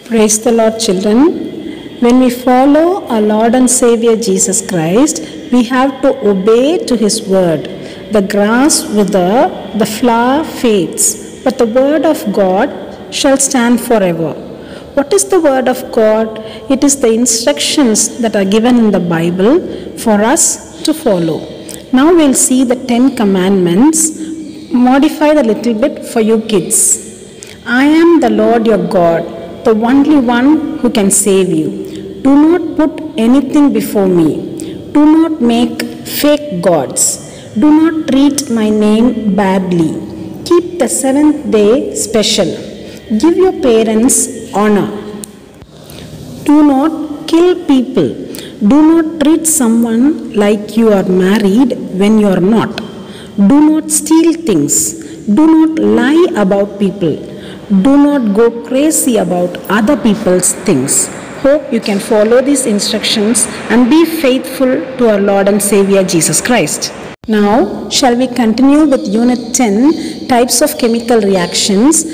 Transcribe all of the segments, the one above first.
Praise the Lord, children. When we follow our Lord and Savior Jesus Christ, we have to obey to His word. The grass wither, the flower fades, but the word of God shall stand forever. What is the word of God? It is the instructions that are given in the Bible for us to follow. Now we'll see the 10 commandments modified a little bit for you kids. I am the Lord your God, the only one who can save you. Do not put anything before me. Do not make fake gods. Do not treat my name badly. Keep the seventh day special. Give your parents honor. Do not kill people. Do not treat someone like you are married when you are not. Do not steal things. Do not lie about people. Do not go crazy about other people's things. Hope you can follow these instructions and be faithful to our Lord and Savior Jesus Christ. Now, shall we continue with Unit 10, Types of Chemical Reactions.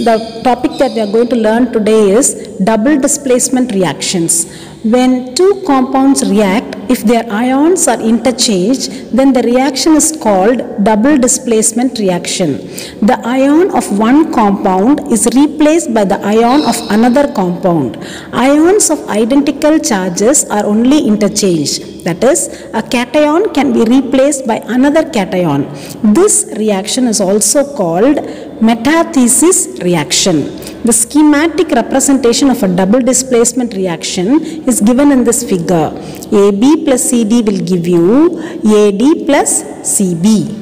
The topic that we are going to learn today is double displacement reactions. When two compounds react, if their ions are interchanged, then the reaction is called double displacement reaction. The ion of one compound is replaced by the ion of another compound. Ions of identical charges are only interchanged. That is, a cation can be replaced by another cation. This reaction is also called metathesis reaction. The schematic representation of a double displacement reaction is given in this figure. AB plus CD will give you AD plus CB.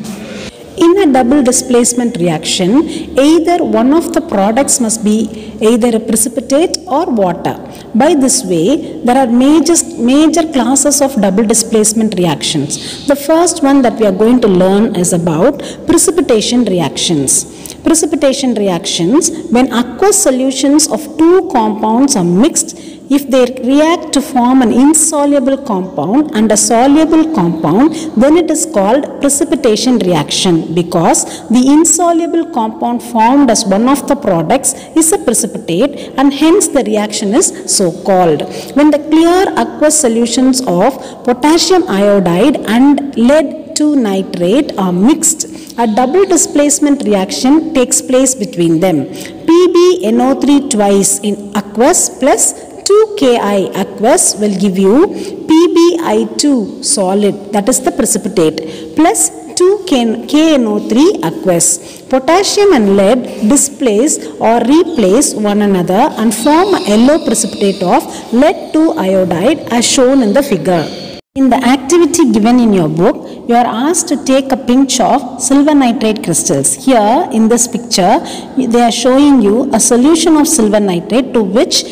In a double displacement reaction, either one of the products must be either a precipitate or water. By this way, there are major classes of double displacement reactions. The first one that we are going to learn is about precipitation reactions. Precipitation reactions, when aqueous solutions of two compounds are mixed, if they react to form an insoluble compound and a soluble compound, then it is called precipitation reaction, because the insoluble compound formed as one of the products is a precipitate, and hence the reaction is so called. When the clear aqueous solutions of potassium iodide and lead 2 nitrate are mixed, a double displacement reaction takes place between them. PbNO3 twice in aqueous plus 2Ki aqueous will give you PbI2 solid, that is the precipitate, plus 2KNO3 aqueous. Potassium and lead displace or replace one another and form a yellow precipitate of lead 2 iodide as shown in the figure. In the activity given in your book, you are asked to take a pinch of silver nitrate crystals. Here in this picture, they are showing you a solution of silver nitrate to which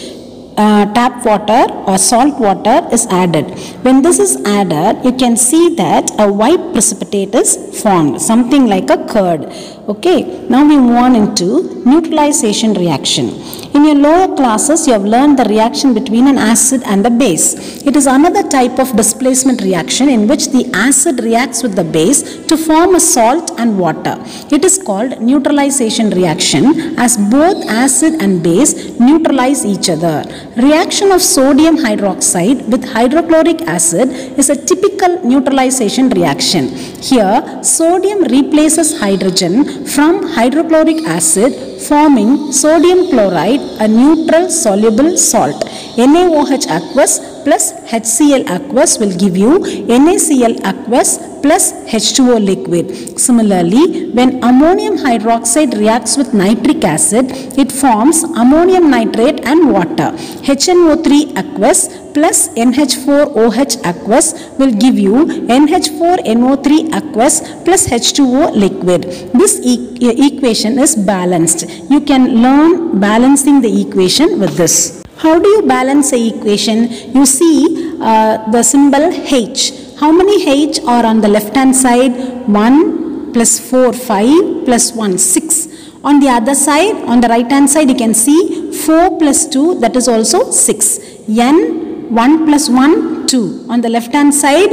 tap water or salt water is added. When this is added, you can see that a white precipitate is formed, something like a curd. Okay, now we move on into neutralization reaction. In your lower classes, you have learned the reaction between an acid and a base. It is another type of displacement reaction in which the acid reacts with the base to form a salt and water. It is called neutralization reaction, as both acid and base neutralize each other. Reaction of sodium hydroxide with hydrochloric acid is a typical neutralization reaction. Here, sodium replaces hydrogen from hydrochloric acid, forming sodium chloride, a neutral soluble salt. NaOH aqueous plus HCl aqueous will give you NaCl aqueous plus H2O liquid. Similarly, when ammonium hydroxide reacts with nitric acid, it forms ammonium nitrate and water. HNO3 aqueous plus NH4OH aqueous will give you NH4NO3 aqueous plus H2O liquid. This equation is balanced. You can learn balancing the equation with this. How do you balance the equation? You see the symbol H. How many H are on the left hand side? 1 plus 4, 5 plus 1, 6. On the other side, on the right hand side, you can see 4 plus 2, that is also 6. N, 1 plus 1, 2. On the left hand side,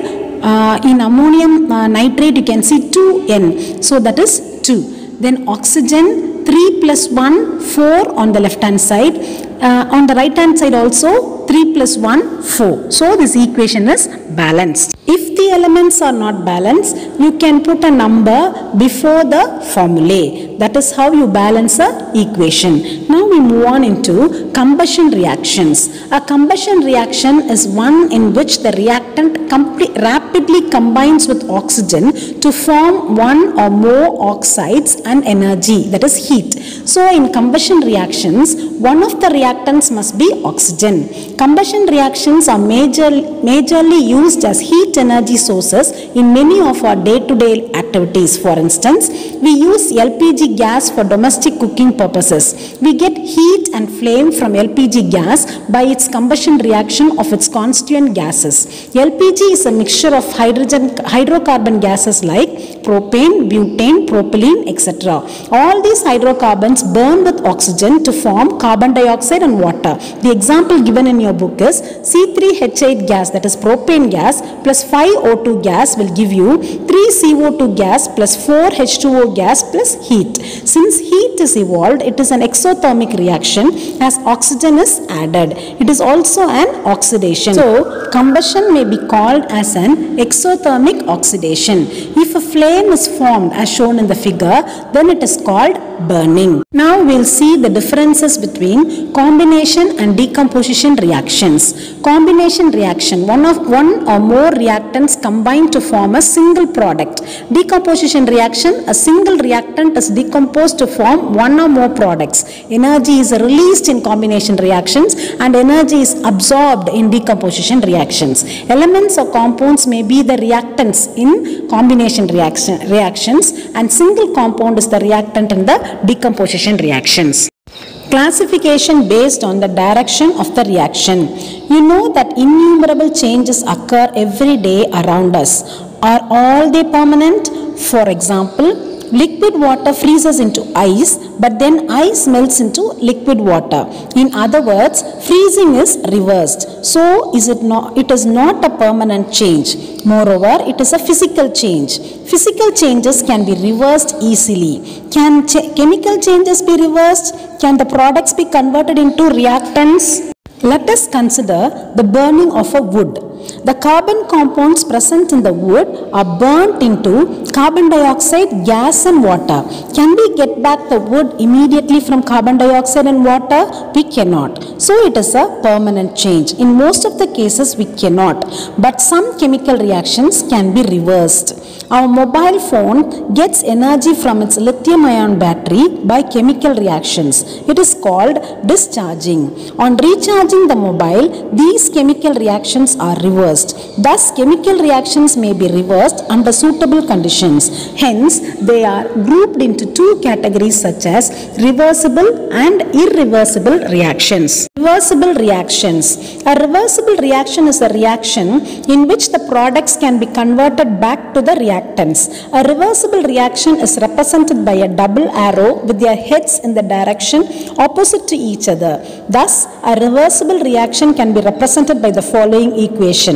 in ammonium nitrate, you can see 2N. So that is 2. Then oxygen, 3 plus 1, 4 on the left hand side. On the right hand side also 3 plus 1, 4. So this equation is balanced. If the elements are not balanced, you can put a number before the formulae. That is how you balance a equation. Now we move on into combustion reactions. A combustion reaction is one in which the reactant rapidly combines with oxygen to form one or more oxides and energy, that is heat. So in combustion reactions, one of the reactants must be oxygen. Combustion reactions are majorly used as heat energy sources in many of our day-to-day activities. For instance, we use LPG gas for domestic cooking purposes. We get heat and flame from LPG gas by its combustion reaction of its constituent gases. LPG is a mixture of hydrocarbon gases like propane, butane, propylene, etc. All these hydrocarbons burn with oxygen to form carbon dioxide and water. The example given in your book is C3H8 gas, that is propane gas, plus 5O2 gas will give you 3CO2 gas plus 4H2O gas plus heat. Since heat is evolved, it is an exothermic reaction as oxygen is added. It is also an oxidation. So combustion may be called as an exothermic oxidation. If a flame is formed as shown in the figure, then it is called burning. Now we will see the differences between combination and decomposition reactions. Combination reaction, one or more reactants combine to form a single product. Decomposition reaction, a single reactant is decomposed to form one or more products. Energy is released in combination reactions and energy is absorbed in decomposition reactions. Elements or compounds may be the reactants in combination reactions and single compound is the reactant in the decomposition reactions. Classification based on the direction of the reaction. You know that innumerable changes occur every day around us. Are all they permanent? For example, liquid water freezes into ice, but then ice melts into liquid water. In other words, freezing is reversed. So it is not a permanent change. Moreover, it is a physical change. Physical changes can be reversed easily. Can chemical changes be reversed? Can the products be converted into reactants? Let us consider the burning of a wood. The carbon compounds present in the wood are burnt into carbon dioxide, gas and water. Can we get back the wood immediately from carbon dioxide and water? We cannot. So it is a permanent change. In most of the cases we cannot. But some chemical reactions can be reversed. Our mobile phone gets energy from its lithium-ion battery by chemical reactions. It is called discharging. On recharging the mobile, these chemical reactions are reversed. Thus, chemical reactions may be reversed under suitable conditions. Hence, they are grouped into two categories such as reversible and irreversible reactions. Reversible reactions. A reversible reaction is a reaction in which the products can be converted back to the reactants. A reversible reaction is represented by a double arrow with their heads in the direction opposite to each other. Thus, a reversible reaction can be represented by the following equation.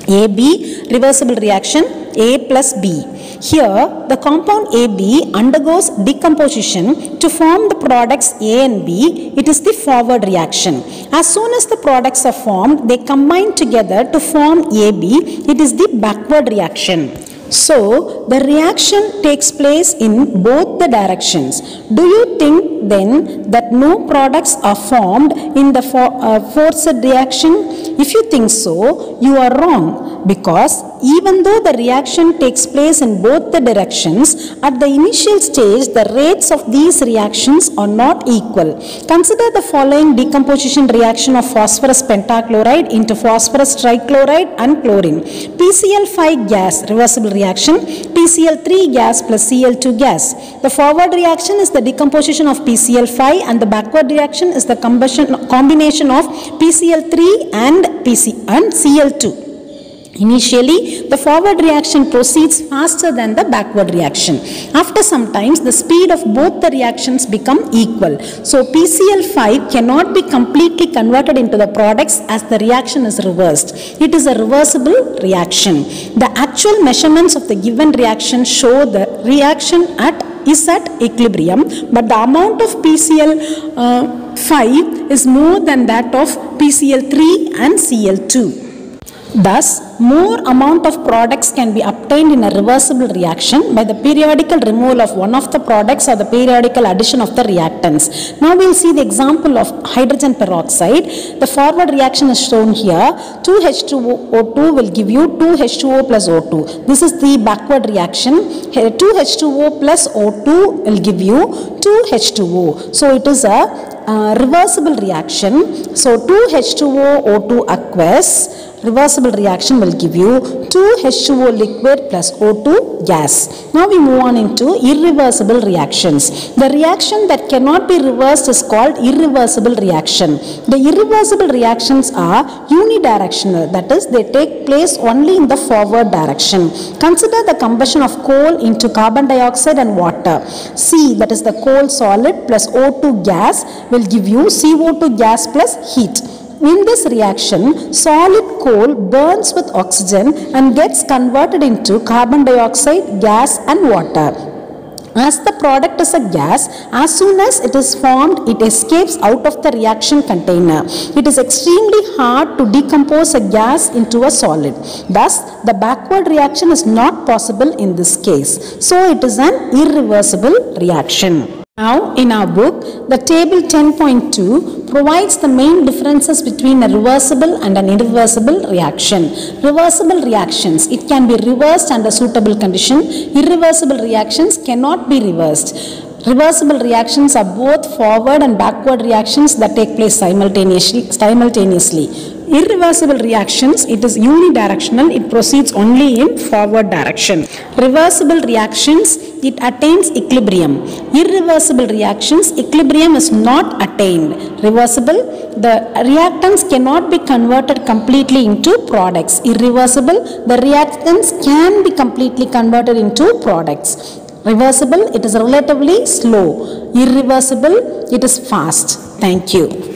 AB, reversible reaction, A plus B. Here, the compound AB undergoes decomposition to form the products A and B. It is the forward reaction. As soon as the products are formed, they combine together to form AB. It is the backward reaction. So, the reaction takes place in both the directions. Do you think then that no products are formed in the forced reaction? If you think so, you are wrong, because even though the reaction takes place in both the directions, at the initial stage the rates of these reactions are not equal. Consider the following decomposition reaction of phosphorus pentachloride into phosphorus trichloride and chlorine. PCl5 gas, reversible reaction, PCl3 gas plus Cl2 gas. The forward reaction is the decomposition of PCl5 and the backward reaction is the combination of PCl3 and Cl2. Initially, the forward reaction proceeds faster than the backward reaction. After some time, the speed of both the reactions become equal. So, PCl5 cannot be completely converted into the products as the reaction is reversed. It is a reversible reaction. The actual measurements of the given reaction show the reaction at is at equilibrium, but the amount of PCl5 is more than that of PCl3 and Cl2. Thus, more amount of products can be obtained in a reversible reaction by the periodical removal of one of the products or the periodical addition of the reactants. Now we will see the example of hydrogen peroxide. The forward reaction is shown here. 2H2O2 will give you 2H2O plus O2. This is the backward reaction. 2H2O plus O2 will give you 2H2O. So it is a reversible reaction. So 2H2O O2 aqueous reversible reaction will give you 2H2O liquid plus O2 gas. Now we move on into irreversible reactions. The reaction that cannot be reversed is called irreversible reaction. The irreversible reactions are unidirectional, that is, they take place only in the forward direction. Consider the combustion of coal into carbon dioxide and water. C, that is the coal solid plus O2 gas will give you CO2 gas plus heat. In this reaction, solid coal burns with oxygen and gets converted into carbon dioxide, gas and water. As the product is a gas, as soon as it is formed, it escapes out of the reaction container. It is extremely hard to decompose a gas into a solid. Thus, the backward reaction is not possible in this case. So, it is an irreversible reaction. Now, in our book, the table 10.2 provides the main differences between a reversible and an irreversible reaction. Reversible reactions, it can be reversed under suitable condition. Irreversible reactions cannot be reversed. Reversible reactions are both forward and backward reactions that take place simultaneously. Irreversible reactions, it is unidirectional, it proceeds only in forward direction. Reversible reactions, it attains equilibrium. Irreversible reactions, equilibrium is not attained. Reversible, the reactants cannot be converted completely into products. Irreversible, the reactants can be completely converted into products. Reversible, it is relatively slow. Irreversible, it is fast. Thank you.